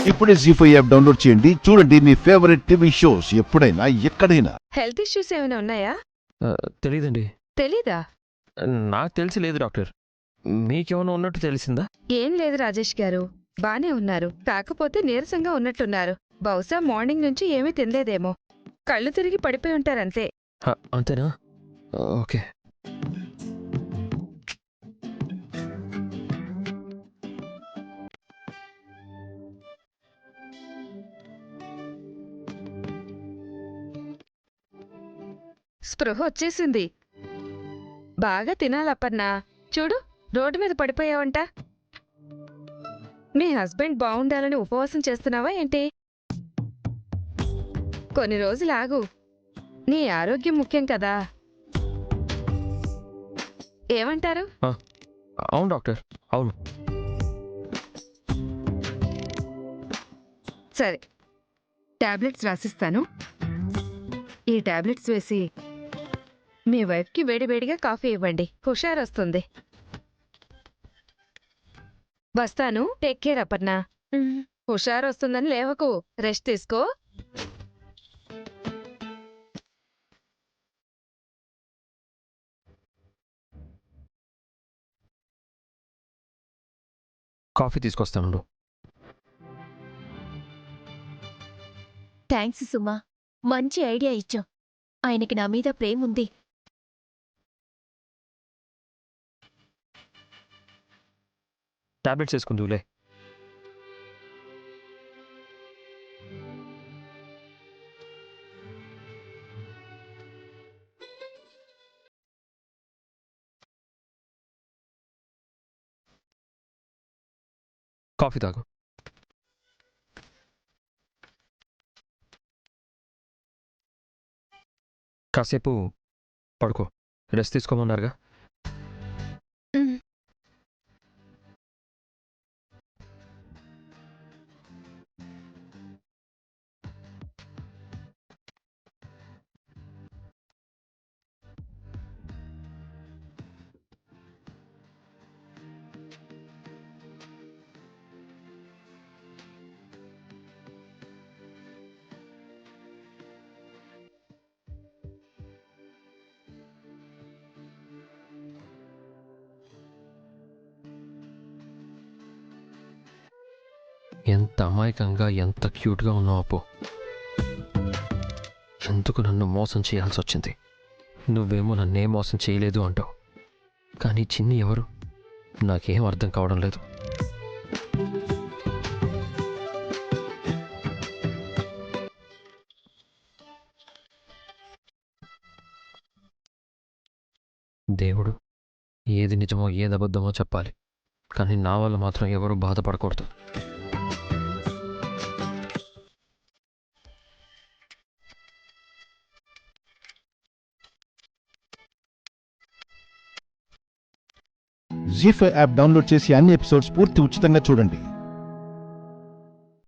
ఇప్పుడే జీ5 app download చేయండి. చూడండి మీ ఫేవరెట్ టీవీ షోస్ ఎప్పుడైనా ఎక్కడైనా. హెల్త్ ఇష్యూస్ ఏమైనా ఉన్నాయా? తెలీదండి. తెలీదా? నాకు తెలిసి లేదు డాక్టర్. మీకేమైనా ఉన్నట్టు తెలిసిందా? ఏం లేదు రాజేష్ గారు, బానే ఉన్నారు. కాకపోతే నీరసంగా ఉన్నట్టున్నారు. బహుశా మార్నింగ్ నుంచి ఏమీ తినలేదేమో. కళ్ళు తిరిగి పడిపోయి ఉంటారంతే. అంతేనా? ఓకే. స్పృహ వచ్చేసింది. బాగా తినాలప్పన్నా. చూడు, రోడ్డు మీద పడిపోయావంట. మీ హస్బెండ్ బావుండాలని ఉపవాసం చేస్తున్నావా ఏంటి? కొన్ని రోజులు ఆగు. నీ ఆరోగ్యం ముఖ్యం కదా. ఏమంటారు? అవును డాక్టర్, అవును. సరే, టాబ్లెట్స్ రాసిస్తాను. ఈ టాబ్లెట్స్ వేసి మీ వైఫ్కి వేడివేడిగా కాఫీ ఇవ్వండి. హుషారొస్తుంది. వస్తాను. Take care Aparna. హుషారొస్తుందని లేవకు, రెస్ట్ తీసుకో. కాఫీ తీసుకొస్తాను. థ్యాంక్స్ సుమా, మంచి ఐడియా ఇచ్చాం. ఆయనకి నా మీద ప్రేమ ఉంది. టాబ్లెట్స్ వేసుకుందులే. కాఫీ తాగు. కాసేపు పడుకో, రెస్ట్ తీసుకోమన్నారుగా. ఎంత అమాయకంగా, ఎంత క్యూట్గా ఉన్నావు అప్పు. ఎందుకు నన్ను మోసం చేయాల్సి వచ్చింది? నువ్వేమో నన్నేం మోసం చేయలేదు అంటావు, కానీ చిన్ని ఎవరు? నాకేం అర్థం కావడం లేదు. దేవుడు ఏది నిజమో ఏది అబద్ధమో చెప్పాలి, కానీ నా వల్ల మాత్రం ఎవరు బాధపడకూడదు. జీ5 యాప్ డౌన్లోడ్ చేసి అన్ని ఎపిసోడ్స్ పూర్తి ఉచితంగా చూడండి.